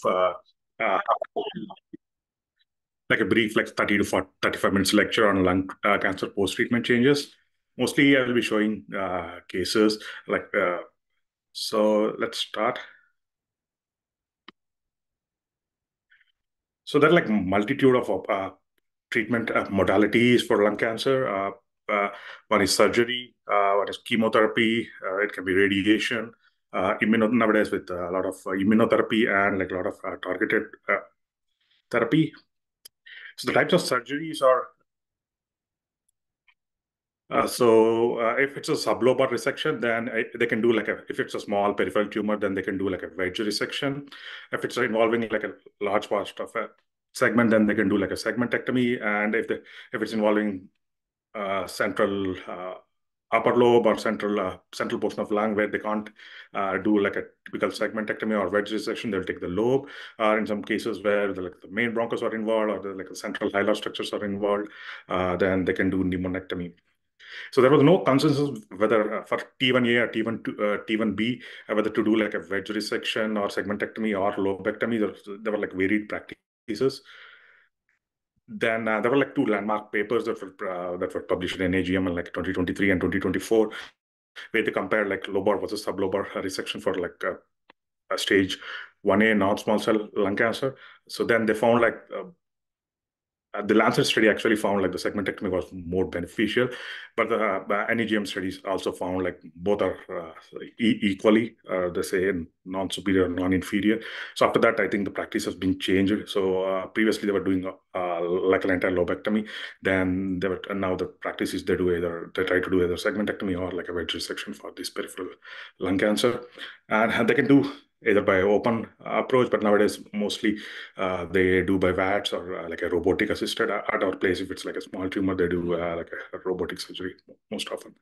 uh, like a brief, like 30 to 40, 35 minutes lecture on lung cancer post-treatment changes. Mostly, I will be showing cases like. So let's start. So there are like multitude of treatment modalities for lung cancer. Uh, One is surgery, one is chemotherapy, it can be radiation, nowadays with a lot of immunotherapy and like a lot of targeted therapy. So the types of surgeries are if it's a sublobar resection, then they can do like if it's a small peripheral tumor, then they can do like a wedge resection. If it's involving like a large part of a segment, then they can do like a segmentectomy. And if it's involving central upper lobe or central portion of lung where they can't do like a typical segmentectomy or wedge resection, they'll take the lobe. In some cases where the main bronchus are involved or the central hilar structures are involved, then they can do pneumonectomy. So there was no consensus whether for T1A or T1B, whether to do like a wedge resection or segmentectomy or lobectomy. There were like varied practices. Then there were like two landmark papers that were published in NAGM in like 2023 and 2024, where they compared like lobar versus sublobar resection for like a stage 1A non-small cell lung cancer. So then they found like the Lancet study actually found like the segmentectomy was more beneficial, but the NEGM studies also found like both are equally, they say, non-superior, non-inferior. So after that, I think the practice has been changed. So previously they were doing like an entire lobectomy. Then now the practice is they try to do either segmentectomy or like a wedge resection for this peripheral lung cancer, and they can do either by open approach, but nowadays mostly they do by VATS or like a robotic assisted at our place. If it's like a small tumor, they do like a robotic surgery most often.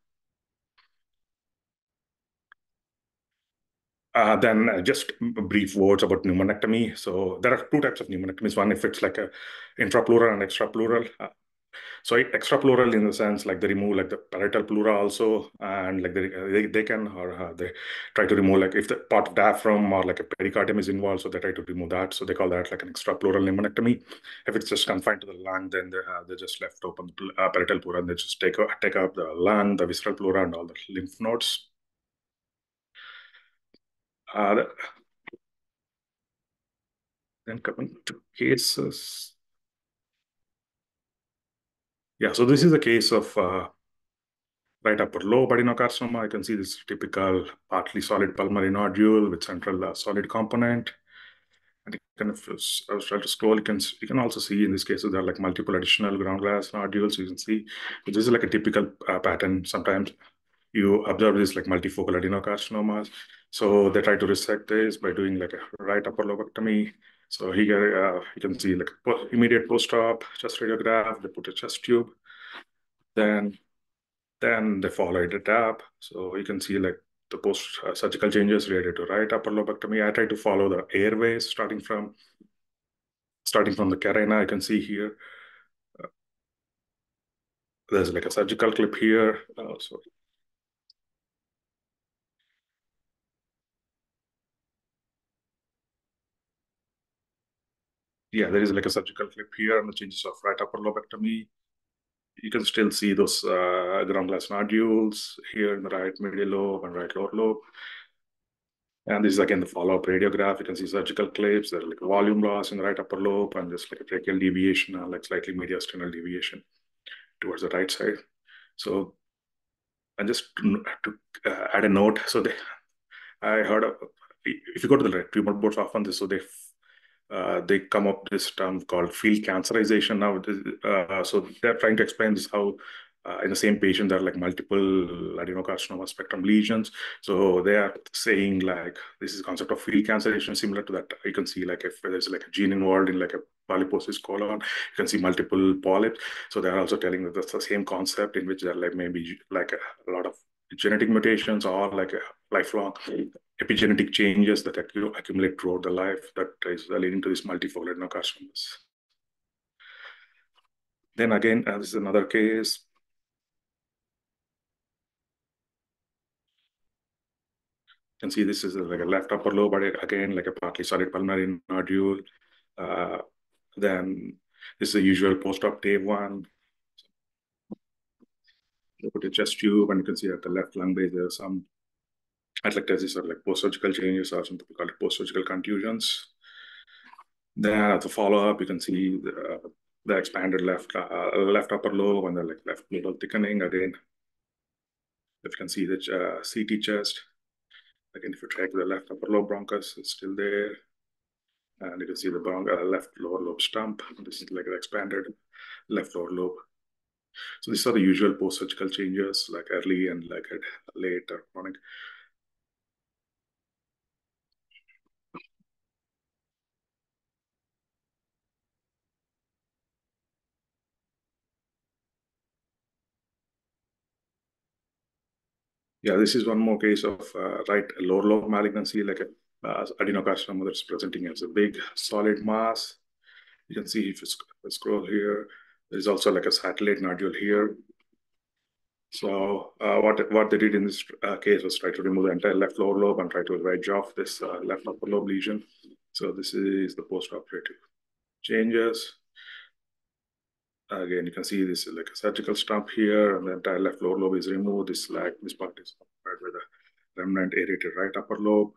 Then just brief words about pneumonectomy. So there are two types of pneumonectomies. One, if it's like a intrapleural and extrapleural. So extrapleural in the sense like they remove like the parietal pleura also, and like they can or they try to remove like if the part of diaphragm or like a pericardium is involved, so they try to remove that. So they call that like an extrapleural pneumonectomy. If it's just confined to the lung, then they just left open the parietal pleura and they just take up the lung, the visceral pleura, and all the lymph nodes. Uh, then coming to cases, yeah. So this is a case of right upper lobe adenocarcinoma. I can see this typical partly solid pulmonary nodule with central solid component. And you can, if I was trying to scroll, you can also see in this case there are like multiple additional ground glass nodules. You can see this is like a typical pattern. Sometimes you observe this like multifocal adenocarcinomas. So they try to resect this by doing like a right upper lobectomy. So here you can see like immediate post-op chest radiograph. They put a chest tube. Then they followed it up. So you can see like the post-surgical changes related to right upper lobectomy. I try to follow the airways starting from the carina. I can see here. There's like a surgical clip here. So yeah, there is like a surgical clip here on the changes of right upper lobectomy. You can still see those ground glass nodules here in the right medial lobe and right lower lobe. And this is again the follow-up radiograph. You can see surgical clips. There's like a volume loss in the right upper lobe and just like a tracheal deviation, like slightly mediastinal deviation towards the right side. So, and just to add a note, so I heard of, if you go to the tumor boards often, so they come up with this term called field cancerization now. So they're trying to explain this how in the same patient there are like multiple adenocarcinoma spectrum lesions. So they are saying like this is a concept of field cancerization similar to that. You can see like if there's like a gene involved in like a polyposis colon, you can see multiple polyps. So they're also telling that that's the same concept in which there like maybe like a lot of genetic mutations or like a lifelong epigenetic changes that accumulate throughout the life that is leading to this multifocal adenocarcinomas. Then again, this is another case. can see this is like a left upper lobe, but again, like a partly solid pulmonary nodule. Uh, then this is the usual post-op day one. They put a chest tube, and you can see at the left lung base, there are some atelectasis or like post-surgical changes, or some people call it post-surgical contusions. Then at the follow-up, you can see the expanded left upper lobe and the like left pleural thickening. Again, if you can see the CT chest. Again, if you track the left upper lobe bronchus, it's still there. And you can see the left lower lobe stump. This is like an expanded left lower lobe. So these are the usual post-surgical changes, like early and like late or chronic. Yeah, this is one more case of right lower lobe malignancy, like a adenocarcinoma that's presenting as a big solid mass. You can see if you scroll here, there's also like a satellite nodule here. So what they did in this case was try to remove the entire left lower lobe and try to wedge off this left upper lobe lesion. So this is the post-operative changes. Again, you can see this like a surgical stump here, and the entire left lower lobe is removed. This part is occupied with a remnant aerated right upper lobe.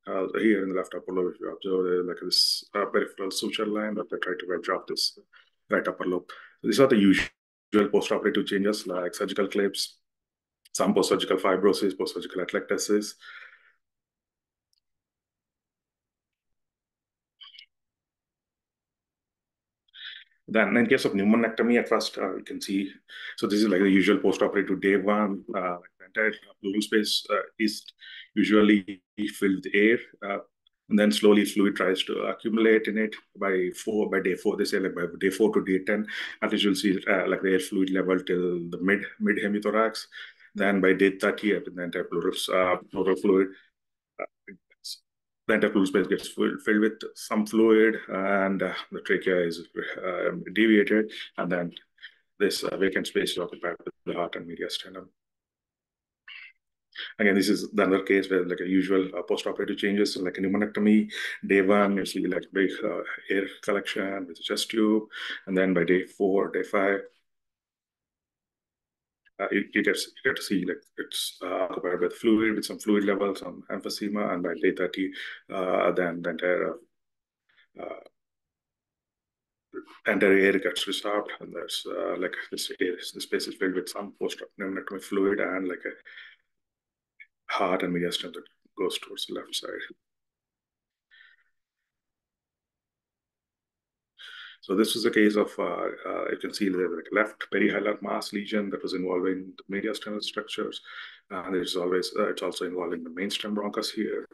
Here in the left upper lobe, if you observe, there's like this peripheral suture line that they try to wedge off this right upper lobe. So these are the usual post-operative changes like surgical clips, some post-surgical fibrosis, post-surgical atelectasis. Then in case of pneumonectomy, at first you can see, so this is like the usual post-operative day one. The entire pleural space is usually filled with air, and then slowly fluid tries to accumulate in it by day four. They say like by day 4 to day 10, at least you'll see like the air fluid level till the mid hemithorax. Then by day 30, the entire pleural fluid the entire space gets filled with some fluid, and the trachea is deviated, and then this vacant space is occupied with the heart and mediastinum. Again, this is the other case where like a usual post-operative changes, like a pneumonectomy. Day one, you see like big air collection with a chest tube, and then by day 4, day 5, you get to see like it's occupied with fluid, with some fluid levels, some emphysema, and by day 30, then the uh, entire air gets resorbed, and there's like the space is filled with some post-pneumatomy fluid and like a heart and mediastinum that goes towards the left side. So this was a case of, you can see the like left perihilar mass lesion that was involving the mediastinal structures. And it's also involving the mainstem bronchus here,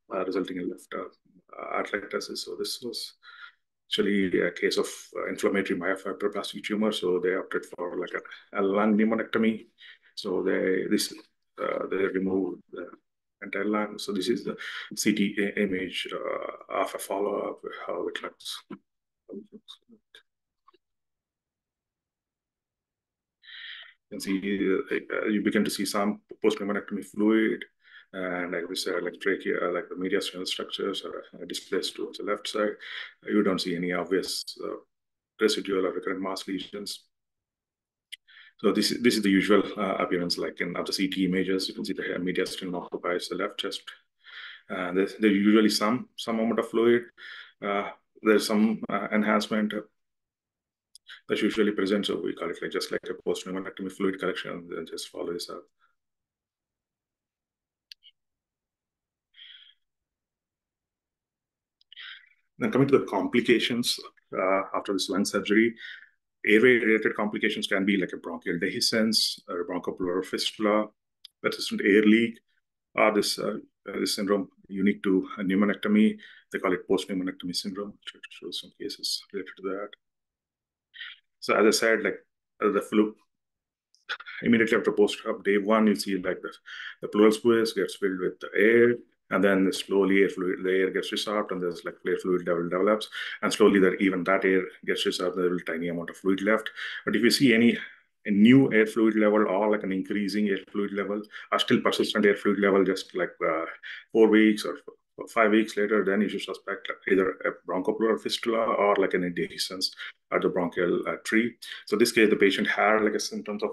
resulting in left atelectasis. So this was actually a case of inflammatory myofibroplastic tumor. So they opted for like a lung pneumonectomy. So they removed the entire lung. So this is the CT image of a follow-up, how it looks. You can see you begin to see some post-pneumonectomy fluid, and like we said, like trachea, like the mediastinal structures are displaced towards the left side. You don't see any obvious residual or recurrent mass lesions. So this is the usual appearance, like in other CT images. You can see the mediastinum occupies the left chest, and there's usually some amount of fluid. There's some enhancement that's usually present. So we call it like just like a post-pneumonectomy fluid collection, and then just follows up. Then coming to the complications after this lung surgery, airway-related complications can be like a bronchial dehiscence, or bronchopleural fistula, persistent air leak, or this syndrome unique to a pneumonectomy. They call it post-pneumonectomy syndrome, which shows some cases related to that. So as I said, like the flu, immediately after post-op day one, you see like the pleural space gets filled with the air, and then slowly the air gets resorbed, and there's like air fluid level develops, and slowly even that air gets resorbed, there will be a tiny amount of fluid left. But if you see a new air fluid level or like an increasing air fluid level or still persistent air fluid level, just like 4 weeks or 5 weeks later, then you should suspect either a bronchopleural fistula or like an dehiscence at the bronchial tree. So this case, the patient had like a symptoms of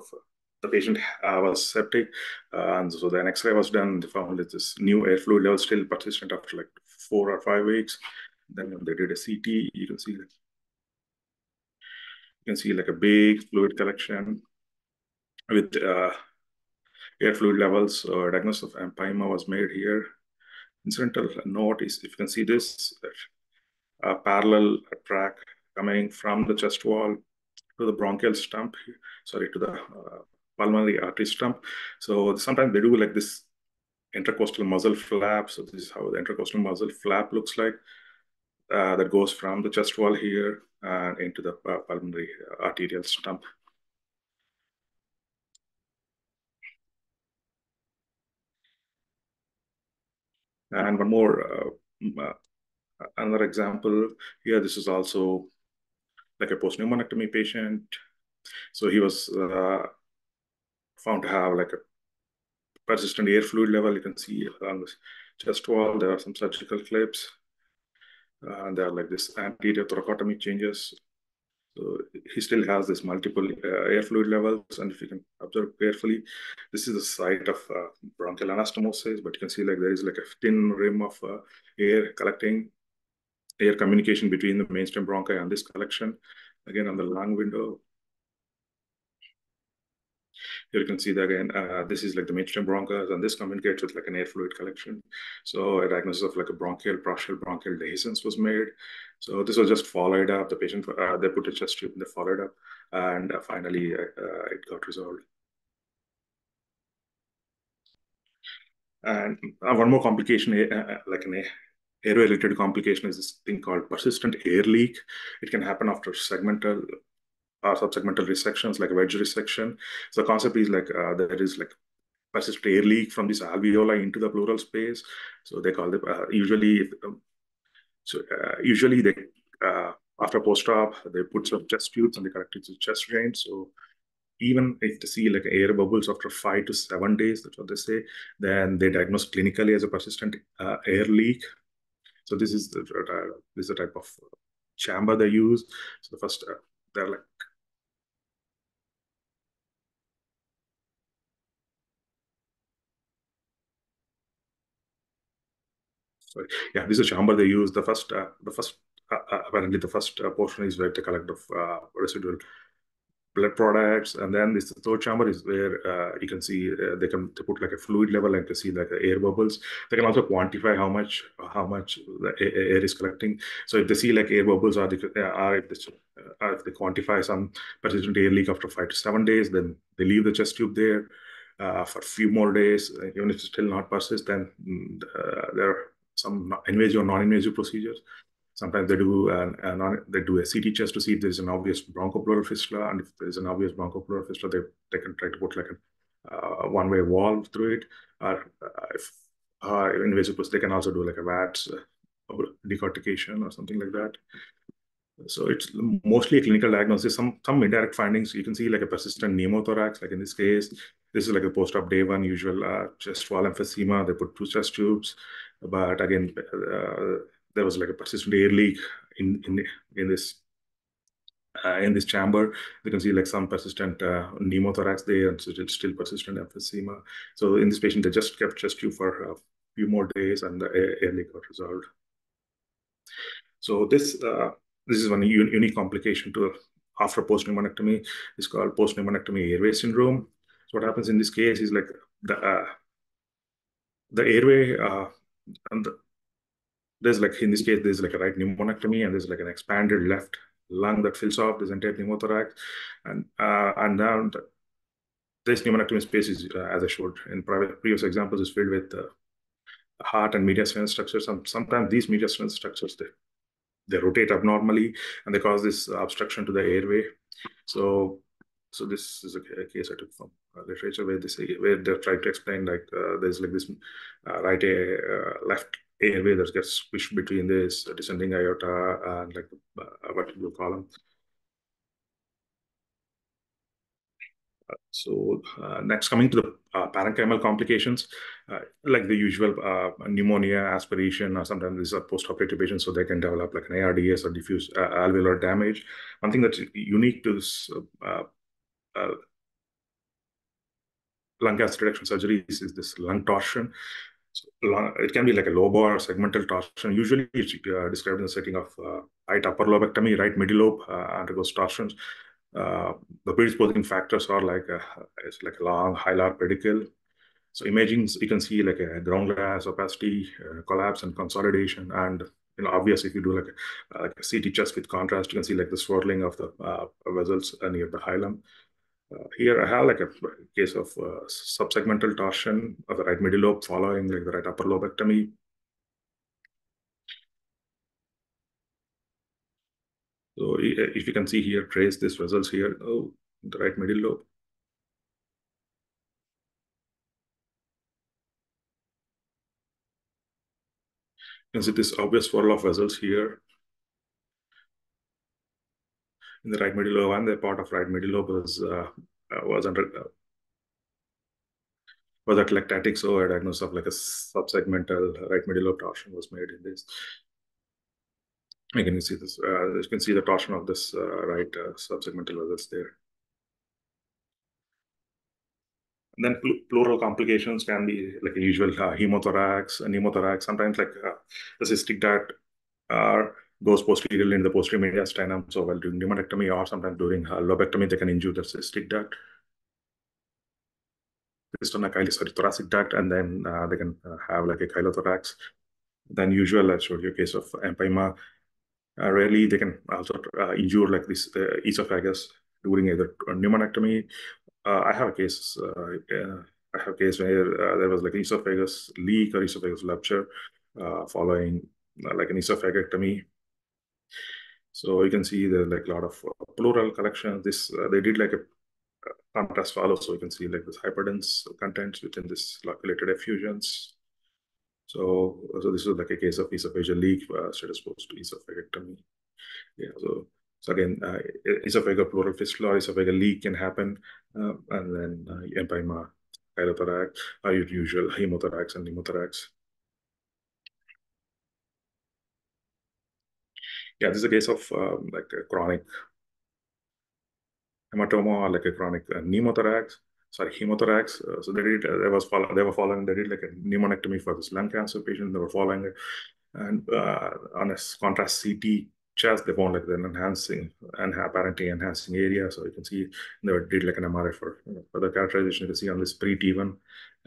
the patient was septic, and so then X-ray was done. They found that this new air fluid level still persistent after like 4 or 5 weeks. Then when they did a CT, you can see like a big fluid collection with air fluid levels. Diagnosis of empyema was made here. Incidental note is, if you can see this, a parallel track coming from the chest wall to the bronchial stump, sorry, to the pulmonary artery stump. So sometimes they do like this intercostal muscle flap. So this is how the intercostal muscle flap looks like. That goes from the chest wall here and into the pulmonary arterial stump. And one more, another example here. This is also like a post-pneumonectomy patient. So he was found to have like a persistent air fluid level. You can see along the chest wall, there are some surgical clips. And there are like this anterior thoracotomy changes. So he still has this multiple air fluid levels. And if you can observe carefully, this is the site of bronchial anastomosis, but you can see like there is like a thin rim of air collecting, air communication between the mainstem bronchi and this collection. Again, on the lung window, here you can see that again, this is like the mainstem bronchus, and this communicates with like an air fluid collection. So a diagnosis of like a partial bronchial dehiscence was made. So this was just followed up. The patient, they put a chest tube and they followed up, and finally it got resolved. And one more complication, like an airway-related complication, is this thing called persistent air leak. It can happen after segmental or subsegmental resections, like a wedge resection. So the concept is like there is like persistent air leak from this alveoli into the pleural space. So they call it usually they after post-op they put some chest tubes and they connect it to chest drain. So even if they see like air bubbles after 5 to 7 days, that's what they say, then they diagnose clinically as a persistent air leak. So this is the type of chamber they use. So the first they're like, sorry, yeah, this is a chamber they use. Apparently the first portion is where they collect the residual blood products, and then this third chamber is where you can see they put like a fluid level and to see like air bubbles. They can also quantify how much the air is collecting. So if they see like air bubbles if they quantify some persistent air leak after 5 to 7 days, then they leave the chest tube there for a few more days. Even if it's still not persist, then there are some invasive or non-invasive procedures. Sometimes they do a CT chest to see if there's an obvious bronchopleural fistula, and if there's an obvious bronchopleural fistula, they can try to put like a one-way valve through it. Or if invasive, they can also do like a VATS decortication or something like that. So it's mostly a clinical diagnosis. Some indirect findings, you can see like a persistent pneumothorax. Like in this case, this is like a post-op day one usual chest wall emphysema. They put two chest tubes, but again, there was like a persistent air leak in in this in this chamber. You can see like some persistent pneumothorax there, and so it's still persistent emphysema. So in this patient, they just kept chest tube for a few more days, and the air leak got resolved. So this is one unique complication to after post-pneumonectomy. It's called post-pneumonectomy airway syndrome. So what happens in this case is like the airway and there's like in this case there's like a right pneumonectomy, and there's like an expanded left lung that fills off this entire pneumothorax, and now this pneumonectomy space is as I showed in previous examples is filled with heart and mediastinal structures. Sometimes these mediastinal structures they rotate abnormally and they cause this obstruction to the airway. So this is a case I took from literature where they're trying to explain like there's like this left airway that gets squished between this descending aorta and like vertebral column. Next, coming to the parenchymal complications, like the usual pneumonia, aspiration, or sometimes these are post-operative patients, so they can develop like an ARDS or diffuse alveolar damage. One thing that's unique to this uh, lung cancer reduction surgeries is this lung torsion. It can be like a lobar or segmental torsion. Usually, it's described in the setting of right upper lobectomy, right middle lobe undergoes torsions. The predisposing factors are like it's like a long hilar pedicle. So imaging, you can see like a ground glass opacity, collapse, and consolidation. And obviously, if you do like a CT chest with contrast, you can see like the swirling of the vessels near the hilum. Here I have like a case of subsegmental torsion of the right middle lobe following like the right upper lobectomy. So if you can see here, trace these results here, oh, the right middle lobe. You can see this obvious swirl of vessels here in the right middle lobe, and the part of right middle lobe was under was atelectatic, so a diagnosis of like a subsegmental right middle lobe torsion was made in this. Again, you see this. You can see the torsion of this right subsegmental vessels there. And then pleural complications can be like a usual hemothorax, pneumothorax. Sometimes like the cystic duct goes posteriorly in the posterior mediastinum. So while doing pneumonectomy or sometimes during lobectomy, they can injure the cystic duct. Sorry, thoracic duct, and then they can have like a chylothorax. Then usual, I showed you a case of empyema. Rarely they can also injure like this esophagus during either pneumonectomy. I have a case. I have a case where there was like an esophagus leak or esophagus rupture following like an esophagectomy. So you can see there's like a lot of pleural collections. This they did like a contrast follow, so you can see like this hyperdense contents within this loculated effusions. So this is like a case of esophageal leak status post esophagectomy. Yeah. So again, esophageal pleural fistula or esophageal leak can happen, and then empyema, chylothorax, your usual hemothorax and pneumothorax. Yeah, this is a case of like a chronic hematoma or like a chronic pneumothorax. Sorry, hemothorax. So they were following. They did like a pneumonectomy for this lung cancer patient. They were following it, and on a contrast CT chest, they found like an enhancing and apparently enhancing area. So you can see they did like an MRI for the characterization. You can see on this pre-T1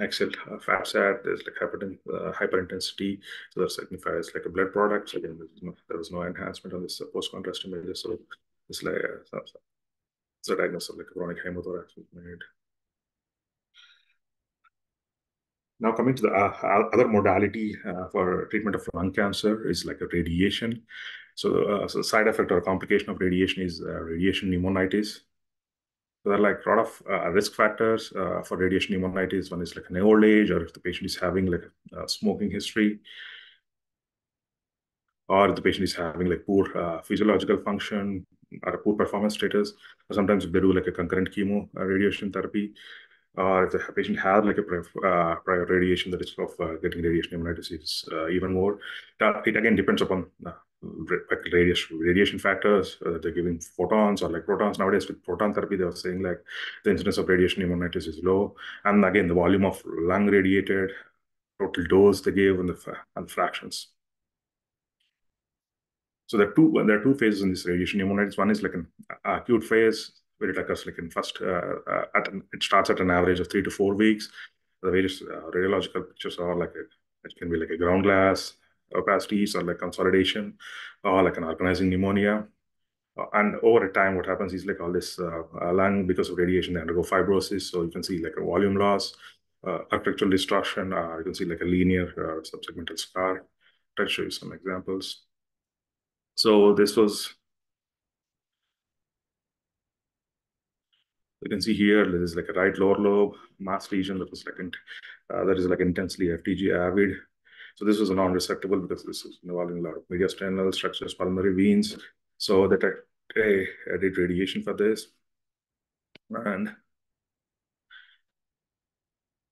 axial fat sat, there's like hyperintensity. So that signifies like a blood product. So again, there was no enhancement on this post-contrast images. So it's like it's a diagnosis of like chronic hemothorax was made. Now coming to the other modality for treatment of lung cancer is like a radiation. So side effect or complication of radiation is radiation pneumonitis. So there are like a lot of risk factors for radiation pneumonitis. One is like an old age, or if the patient is having like a smoking history, or if the patient is having like poor physiological function or a poor performance status, or sometimes if they do like a concurrent chemo radiation therapy, or if the patient has like a prior radiation, the risk of getting radiation pneumonitis is even more. It again depends upon radiation factors. They're giving photons or like protons. Nowadays with proton therapy, they were saying like the incidence of radiation pneumonitis is low. And again, the volume of lung radiated, total dose they gave, and fractions. So there are two phases in this radiation pneumonitis. One is like an acute phase where it occurs like in first it starts at an average of 3 to 4 weeks. The various radiological pictures are like it can be like a ground glass opacities or like consolidation or like an organizing pneumonia. And over time, what happens is like all this lung, because of radiation, they undergo fibrosis. So you can see like a volume loss, architectural distortion. You can see like a linear subsegmental scar. I'll show you some examples. So this was, you can see here, there is like a right lower lobe mass lesion that was like, that is like intensely FTG avid. So this was a non-resectable because this is involving a lot of mediastinal structures, pulmonary veins. So that I did radiation for this. And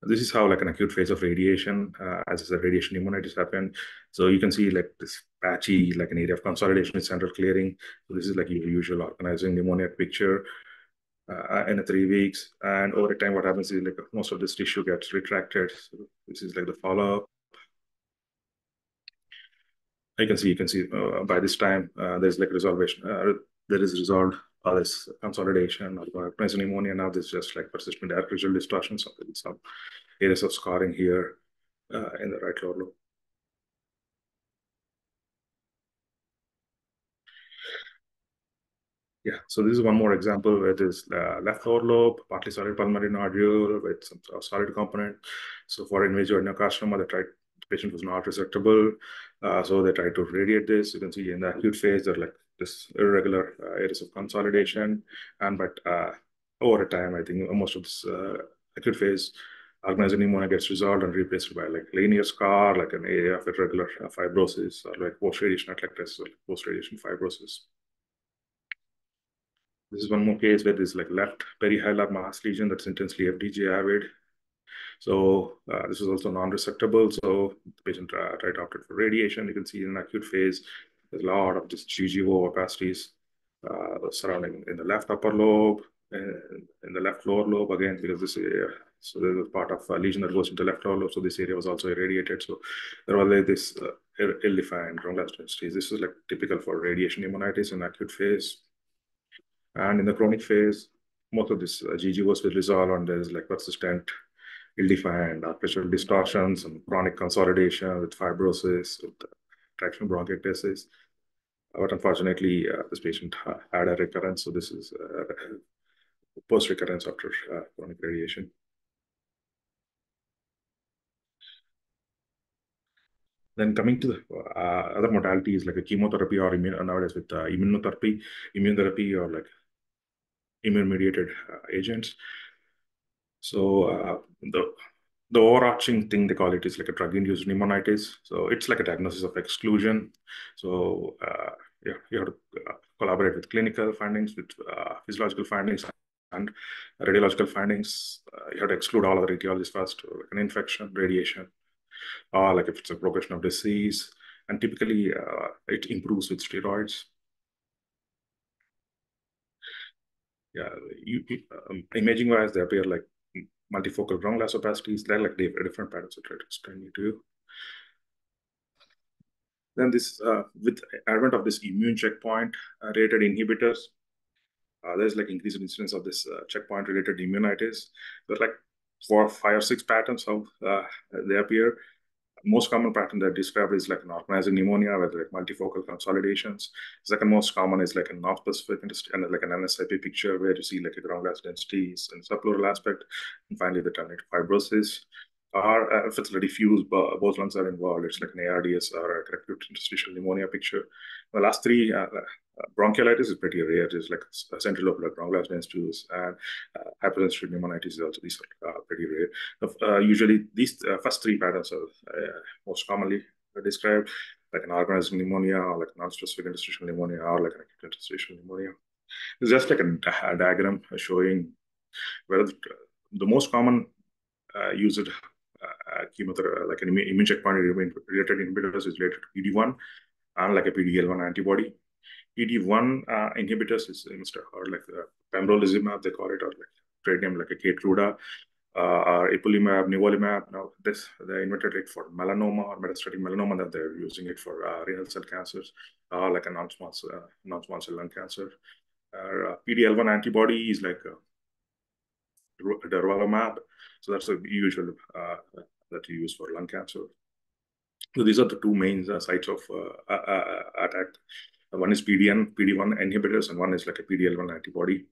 This is how like an acute phase of radiation, as I said, radiation pneumonitis happened. So you can see like this patchy, like an area of consolidation with central clearing. So this is like your usual organizing pneumonia picture in 3 weeks. And over time, what happens is like most of this tissue gets retracted. So this is like the follow-up. You can see by this time there's like resolution. There is resolved all this consolidation or organizing pneumonia. Now there's just like persistent direct visual distortions. Some areas of scarring here in the right lower lobe. Yeah, so this is one more example where there's left lower lobe, partly solid pulmonary nodule with some solid component. So for invasive adenocarcinoma, the patient was not resectable. So they tried to radiate this. You can see in the acute phase, there are like this irregular areas of consolidation. But over time, I think most of this acute phase organizing pneumonia gets resolved and replaced by like linear scar, like an area of irregular fibrosis, or like post-radiation atelectasis, or like post-radiation fibrosis. This is one more case where there's like left perihilar mass lesion that's intensely FDG avid. So this is also non-resectable. So the patient tried opted for radiation. You can see in an acute phase, there's a lot of this GGO opacities surrounding in the left upper lobe, and in the left lower lobe again, because this area, so there's a part of a lesion that goes into the left lower lobe. So this area was also irradiated. So there was like this ill-defined drumless densities. This is like typical for radiation pneumonitis in acute phase. And in the chronic phase, most of this GGOs will resolve and there's like persistent, ill-defined artificial distortions and chronic consolidation with fibrosis, with traction bronchiectasis. But unfortunately, this patient had a recurrence. So this is post-recurrence after chronic radiation. Then coming to the other modalities like a chemotherapy or nowadays with immunotherapy or like immune-mediated agents. So the overarching thing they call it is like a drug-induced pneumonitis. So it's like a diagnosis of exclusion. So yeah, you have to collaborate with clinical findings, with physiological findings, and radiological findings. You have to exclude all other etiologies first, like an infection, radiation, or like if it's a progression of disease. And typically, it improves with steroids. Yeah, imaging wise, they appear like multifocal ground glass opacities. They're like different patterns. So try to explain it to you. Then this, with advent of this immune checkpoint related inhibitors, there's like increased incidence of this checkpoint related immunitis. There's like 4, 5, or 6 patterns how they appear. Most common pattern that described is like an organizing pneumonia with like multifocal consolidations. Second most common is like a non-specific and like an NSIP picture where you see like a ground glass densities and subpleural aspect, and finally the terminate fibrosis. Or if it's really diffuse, both lungs are involved, it's like an ARDS or a acute interstitial pneumonia picture. The last three, bronchiolitis is pretty rare. It's like a central lobular ground glass densities, and hypersensitive pneumonitis is also, these are pretty rare. Usually these first three patterns are most commonly described, like an organizing pneumonia or like non-specific interstitial pneumonia or like an acute interstitial pneumonia. It's just like a diagram showing where the most common used chemotherapy, like an immune checkpoint related inhibitors is related to PD-1 and like a PD-L1 antibody. PD-1 inhibitors is or like pembrolizumab, they call it, or like trade name like a Keytruda, or ipilimumab, nivolumab. Now they invented it for melanoma or metastatic melanoma, that they're using it for renal cell cancers, like a non-small cell lung cancer. PD-L1 antibody is like durvalumab. So that's the usual that you use for lung cancer. So these are the two main sites of attack. One is PD-1 inhibitors, and one is like a PD-L1 antibody.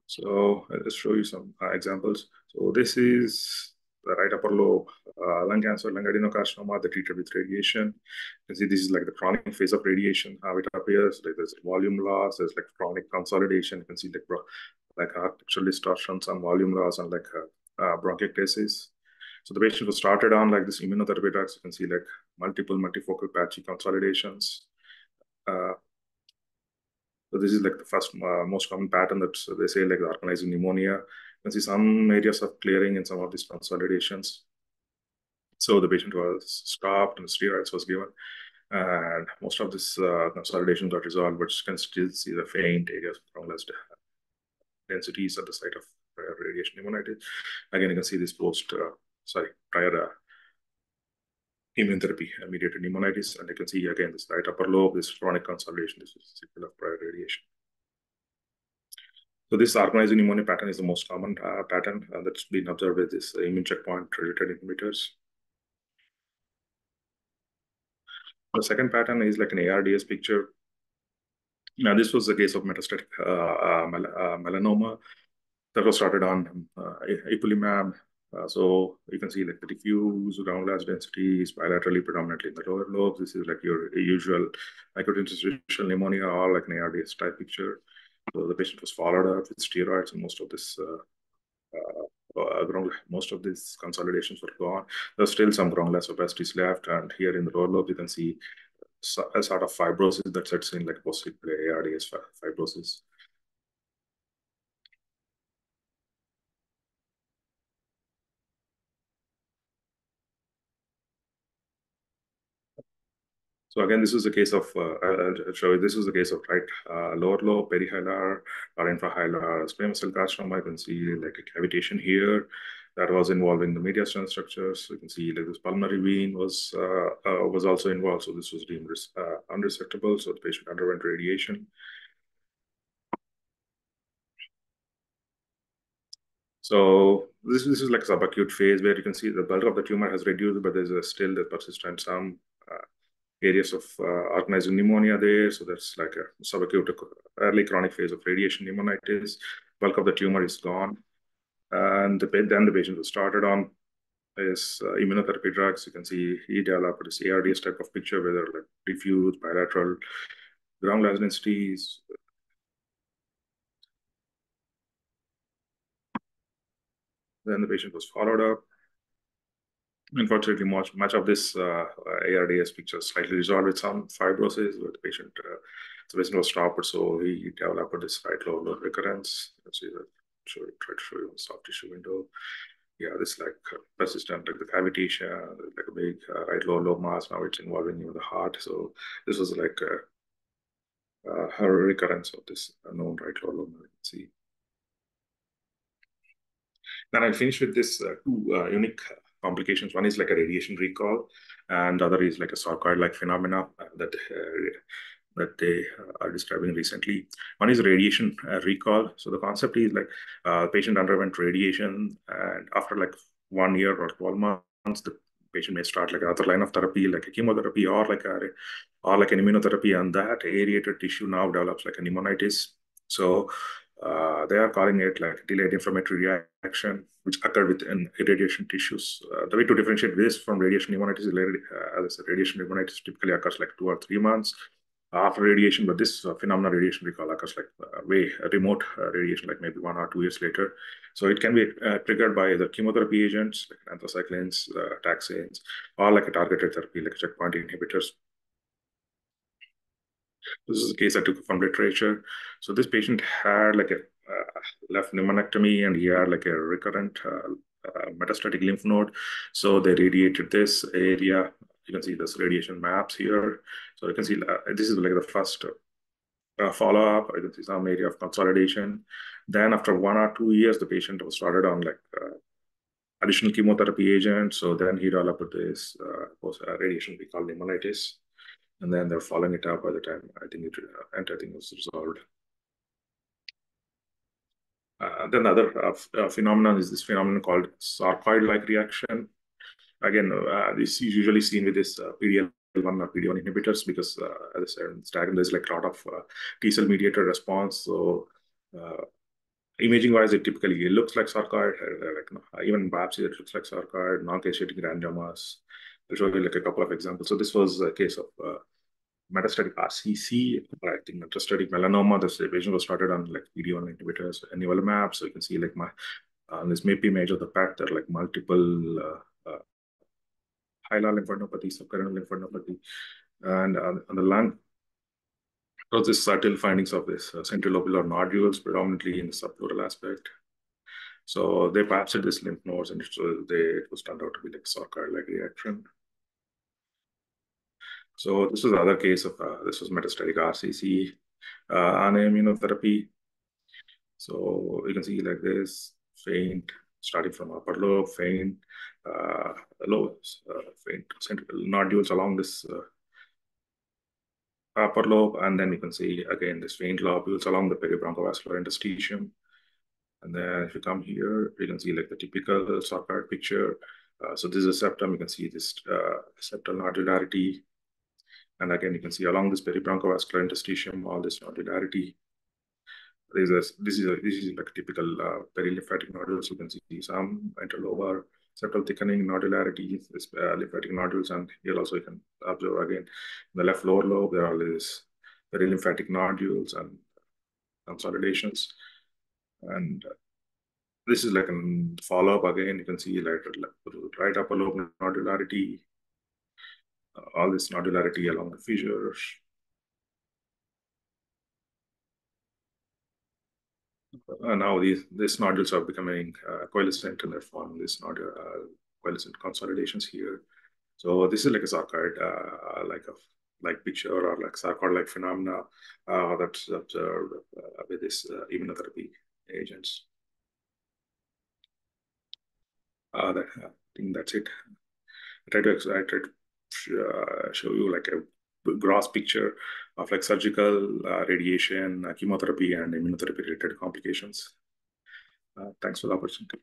So I'll just show you some examples. So this is the right upper lobe lung cancer, lung adenocarcinoma, that treated with radiation. You can see this is like the chronic phase of radiation, how it appears. Like there's volume loss, there's like chronic consolidation. You can see like artificial distortions and volume loss and like bronchiectasis. So the patient was started on like this immunotherapy drugs. You can see like multifocal patchy consolidations. So this is like the first most common pattern that they say like the organizing pneumonia. You can see some areas of clearing in some of these consolidations. So the patient was stopped and steroids was given, and most of this consolidation got resolved, but you can still see the faint areas of less densities at the site of prior radiation pneumonitis. Again, you can see this prior immunotherapy mediated pneumonitis, and you can see again this right upper lobe, this chronic consolidation, this is sequel of prior radiation. So this organized pneumonia pattern is the most common pattern that's been observed with this immune checkpoint related inhibitors. The second pattern is like an ARDS picture. Now, this was the case of metastatic melanoma that was started on ipilimumab. So you can see like the diffuse ground glass density is bilaterally predominantly in the lower lobes. This is like your usual microinterstitial pneumonia or like an ARDS type picture. So the patient was followed up with steroids, and most of these consolidations were gone. There's still some ground glass opacities left, and here in the lower lobe you can see a sort of fibrosis that sets in like post ARDS fibrosis. So again, this is the case of, I'll show you, this is the case of right lower lobe, perihilar, or infrahilar squamous cell carcinoma. You can see like a cavitation here that was involving the mediastinal structures. So you can see like this pulmonary vein was also involved. So this was deemed unresectable. So the patient underwent radiation. So this is like a subacute phase where you can see the bulk of the tumor has reduced, but there's still the persistent some areas of organized pneumonia there. So that's like a subacute early chronic phase of radiation pneumonitis. Bulk of the tumor is gone. And then the patient was started on his immunotherapy drugs. You can see he developed this ARDS type of picture, whether like diffuse, bilateral, ground glass densities. Then the patient was followed up. Unfortunately, much of this ARDS picture slightly resolved with some fibrosis, but the patient was stopped, so he developed this right lower lobe recurrence. You can see that. Try to show you on soft tissue window. Yeah, this like persistent, like the cavitation, like a big right lower lobe mass. Now it's involving the heart. So this was like a recurrence of this known right lower lobe. You can see. Then I'll finish with this two unique complications. One is like a radiation recall, and the other is like a sarcoid-like phenomena that they are describing recently. One is radiation recall. So the concept is like patient underwent radiation, and after like 1 year or 12 months, the patient may start like another line of therapy, like a chemotherapy or like an immunotherapy, and that aerated tissue now develops like a pneumonitis. So they are calling it like delayed inflammatory reaction, which occurred within irradiation tissues. The way to differentiate this from radiation pneumonitis is, as I said, radiation pneumonitis typically occurs like 2 or 3 months after radiation, but this phenomenon radiation recall occurs like way remote radiation, like maybe 1 or 2 years later. So it can be triggered by either chemotherapy agents like anthracyclines, taxanes, or like a targeted therapy like checkpoint inhibitors. This is a case I took from literature. So this patient had like a left pneumonectomy, and he had like a recurrent metastatic lymph node. So they radiated this area. You can see this radiation maps here. So you can see this is like the first follow-up. You can see some area of consolidation. Then after 1 or 2 years, the patient was started on like additional chemotherapy agents. So then he developed this radiation we call pneumonitis. And then they're following it up by the time I think it was resolved. Then the other phenomenon is this phenomenon called sarcoid-like reaction. Again, this is usually seen with this PD-L1 or PD-1 inhibitors because, as I said, in this diagram, there's like a lot of T-cell mediated response. So imaging-wise, it typically looks like sarcoid. Even in biopsy, it looks like sarcoid, non-caseating grangiomas. I'll show you like a couple of examples. So this was a case of metastatic RCC, I think metastatic melanoma. This patient was started on like PD-1 inhibitors, nivolumab. So you can see like this may be image of the PET. There are like multiple hilar lymphadenopathy, subcarinal lymphadenopathy, and on the lung, So this subtle findings of this centrilobular nodules, predominantly in the subpleural aspect. So they biopsied this lymph nodes, and it was turned out to be like sarcoid-like reaction. So this was another case of this was metastatic RCC on immunotherapy. So you can see like this faint, starting from upper lobe, faint, low, faint central nodules along this upper lobe, and then you can see again this faint lobules along the peribronchovascular interstitium. And then if you come here, you can see like the typical sarcoid picture. So this is a septum. You can see this septal nodularity. And again, you can see along this peribronchovascular interstitium, all this nodularity. This is like a typical perilymphatic nodules. You can see some interlobar septal thickening nodularity, this lymphatic nodules, and here also you can observe again in the left lower lobe there are these perilymphatic nodules and consolidations. And this is like a follow-up again. You can see like right upper lobe nodularity, all this nodularity along the fissures. Now these nodules are becoming coalescent and they're forming these nodule coalescent consolidations here. So this is like a sarcoid, like picture or like sarcoid-like phenomena that's observed with this immunotherapy agents. I think that's it. I try to show you like a gross picture of like surgical, radiation, chemotherapy, and immunotherapy related complications. Thanks for the opportunity.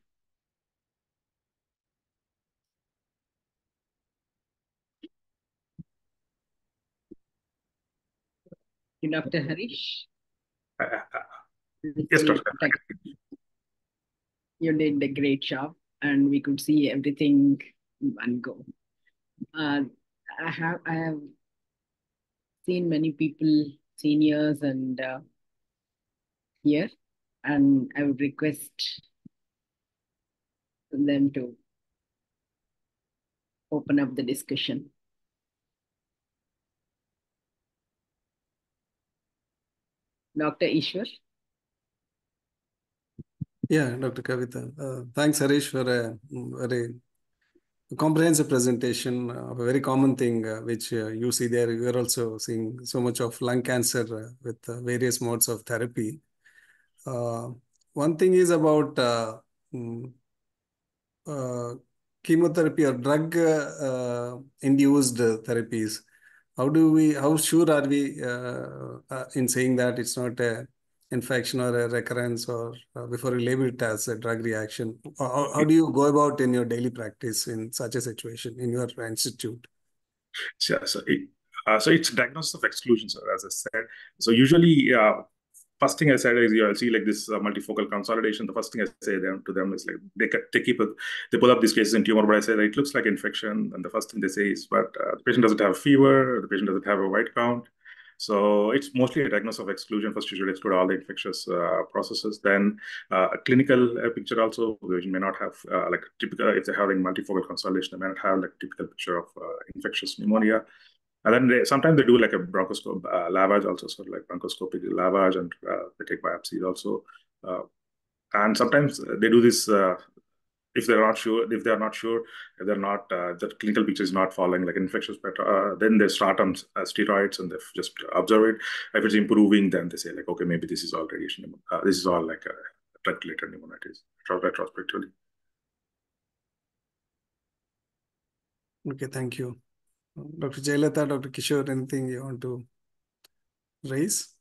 Dr. Harish. Yes, Dr. You did a great job, and we could see everything in one go. I have seen many people, seniors, and here, and I would request them to open up the discussion. Dr. Ishwar. Yeah, Dr. Kavita. Thanks, Harish, for a very comprehensive presentation. A very common thing which you see there. You are also seeing so much of lung cancer with various modes of therapy. One thing is about chemotherapy or drug induced therapies. How sure are we in saying that it's not a infection or a recurrence, or before you label it as a drug reaction? How do you go about in your daily practice in such a situation in your institute? Yeah, so it's diagnosis of exclusion, sir, as I said. So usually, first thing I said is you'll see like this multifocal consolidation. The first thing I say to them is like they pull up these cases in tumor, but I say that it looks like infection, and the first thing they say is, but the patient doesn't have fever, the patient doesn't have a white count. So it's mostly a diagnosis of exclusion. First, you should exclude all the infectious processes. Then a clinical picture also, which may not have like typical, if they're having multifocal consolidation, they may not have like typical picture of infectious pneumonia. And then sometimes they do like a bronchoscope lavage also, sort of like bronchoscopic lavage, and they take biopsies also. And sometimes they do this if they're not sure, if they're not, the clinical picture is not following like infectious pattern, then they start on steroids and they just observe it. If it's improving, then they say like, okay, maybe this is all radiation, this is all like a drug-related pneumonitis, retrospectively. Okay, thank you. Dr. Jayalalitha, Dr. Kishore, anything you want to raise?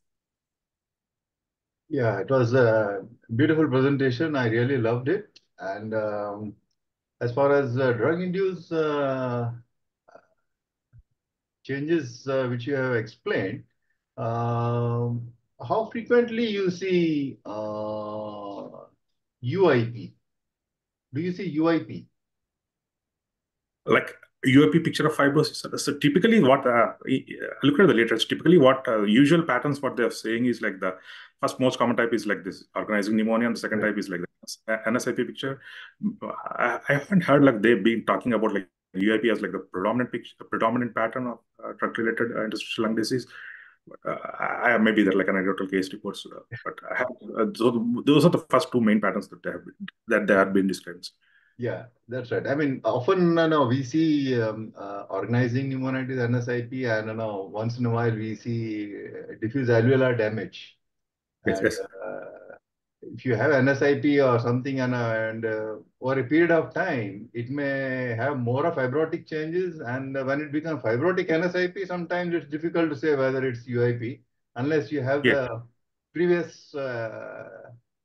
Yeah, it was a beautiful presentation. I really loved it. And as far as drug-induced changes which you have explained, how frequently you see UIP? Do you see UIP? Like UAP picture of fibrosis. So typically what, look at the literature, typically what usual patterns, what they're saying is like the first most common type is like this organizing pneumonia, and the second type is like the NSIP picture. I haven't heard like they've been talking about like UIP as like the predominant pattern of drug-related interstitial lung disease. Maybe they're like anecdotal case reports, but I have those are the first two main patterns that they have been described. Yeah, that's right. I mean, often we see organizing pneumonitis, NSIP, and once in a while we see diffuse alveolar damage. Yes, And yes. if you have NSIP or something, and over a period of time, it may have more of fibrotic changes. And when it becomes fibrotic NSIP, sometimes it's difficult to say whether it's UIP unless you have Yeah. the previous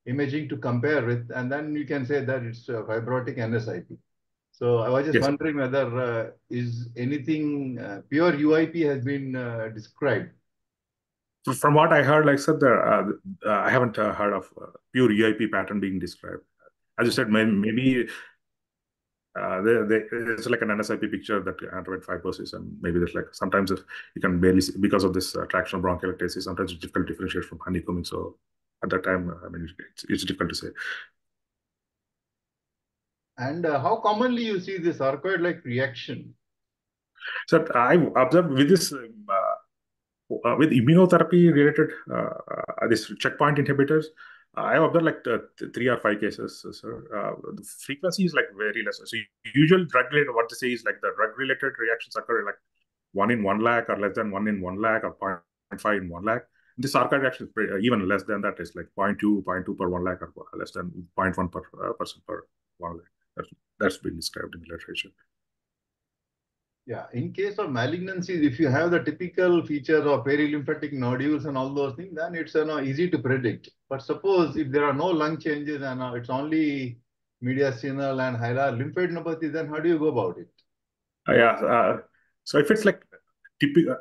imaging to compare with, and then you can say that it's fibrotic NSIP. So I was just Yes. wondering whether is anything pure UIP has been described. From what I heard, like I said, I haven't heard of pure UIP pattern being described. As you said, maybe it's like an NSIP picture that antibiotic fibrosis, and maybe there's like sometimes you can barely see, because of this tractional bronchiectasis. Sometimes it's difficult to differentiate from honeycombing. So at that time, I mean, it's difficult to say. And how commonly you see this sarcoid-like reaction? So I observed with this with immunotherapy related this checkpoint inhibitors. I have observed like 3 or 5 cases, sir. The frequency is like very less. So usual drug related, what they say is like the drug related reactions occur like 1 in 1 lakh or less than 1 in 1 lakh or 0.5 in 1 lakh. The sarcoid reaction is even less than that. It's like 0.2 per 1 lakh or less than 0.1 percent per 1 lakh. That's been described in the literature. Yeah, in case of malignancies, if you have the typical features of perilymphatic nodules and all those things, then it's easy to predict. But suppose if there are no lung changes and it's only mediastinal and hilar lymphadenopathy, then how do you go about it? Yeah. So if it's like typical,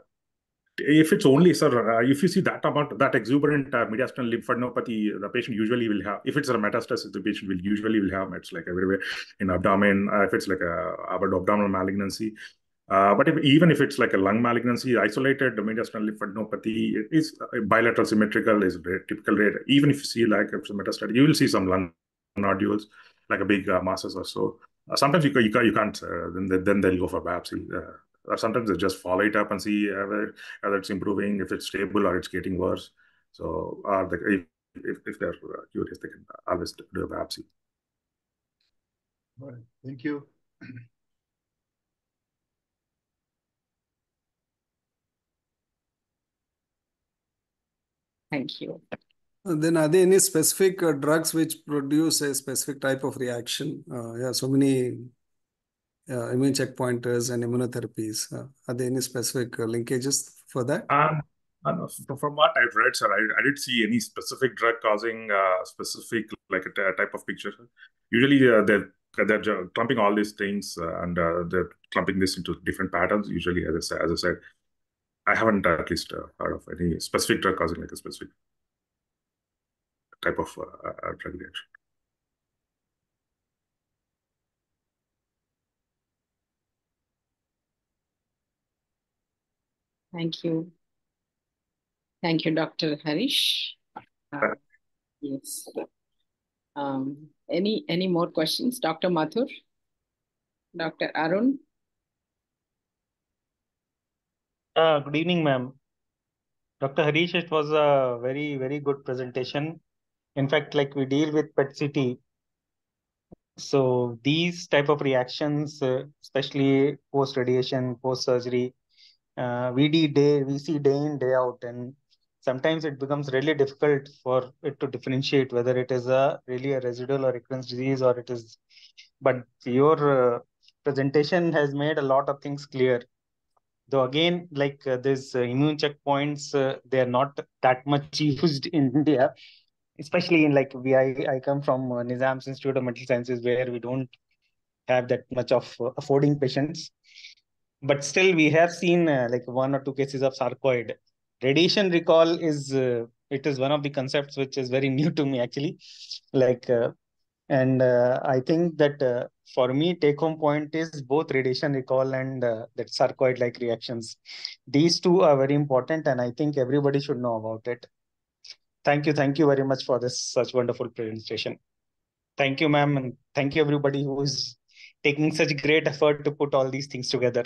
if it's only, sir, if you see that amount, that exuberant mediastinal lymphadenopathy, the patient usually will have. If it's a metastasis, the patient will usually have it's like everywhere in abdomen. If it's like a abdominal malignancy, but even if it's like a lung malignancy, isolated mediastinal lymphadenopathy is bilateral symmetrical is very typical rate. Even if you see like if it's a metastatic, you will see some lung nodules, like a big masses or so. Sometimes you can't. Then they'll go for biopsy. Or sometimes they just follow it up and see whether it's improving, if it's stable or it's getting worse. So, if they're curious, they can always do a biopsy. All right. Thank you. Thank you. Then are there any specific drugs which produce a specific type of reaction? Yeah, so many immune checkpointers and immunotherapies. Are there any specific linkages for that? From what I've read, sir, I didn't see any specific drug causing specific like a type of picture. Usually, they're clumping all these things and they're clumping this into different patterns. Usually, as I said, I haven't at least heard of any specific drug causing like a specific type of drug reaction. Thank you. Thank you, Dr. Harish. Yes. Any more questions? Dr. Mathur? Dr. Arun? Good evening, ma'am. Dr. Harish, it was a very, very good presentation. In fact, like we deal with PET-CT. So these type of reactions, especially post-radiation, post-surgery, we see day in, day out. And sometimes it becomes really difficult for it to differentiate whether it is really a residual or recurrence disease or it is. But your presentation has made a lot of things clear. Though again, like these immune checkpoints, they are not that much used in India, especially in like I come from Nizam's Institute of Medical Sciences, where we don't have that much of affording patients. But still, we have seen like 1 or 2 cases of sarcoid. Radiation recall is it is one of the concepts which is very new to me actually. Like and I think that for me, take-home point is both radiation recall and that sarcoid-like reactions. These two are very important, and I think everybody should know about it. Thank you very much for this such wonderful presentation. Thank you, ma'am, and thank you everybody who is taking such great effort to put all these things together.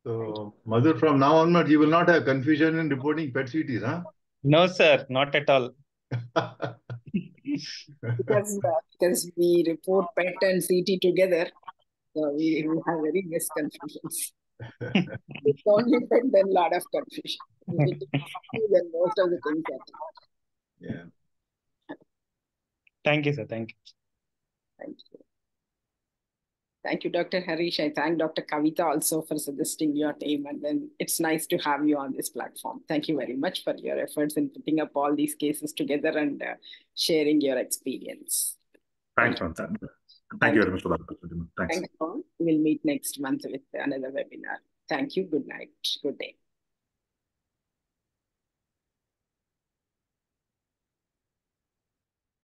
So, Madhur, from now onwards, you will not have confusion in reporting PET-CTs, huh? No, sir, not at all. Because we report PET and CT together, so we have very less confusions. It's only PET, then a lot of confusion. Then most of the things are. Yeah. Thank you, sir. Thank you. Thank you. Thank you, Dr. Harish. I thank Dr. Kavita also for suggesting your name. And then it's nice to have you on this platform. Thank you very much for your efforts in putting up all these cases together and sharing your experience. Thanks, man. Thank you very much for that opportunity. Thanks. Thanks, all. We'll meet next month with another webinar. Thank you. Good night. Good day.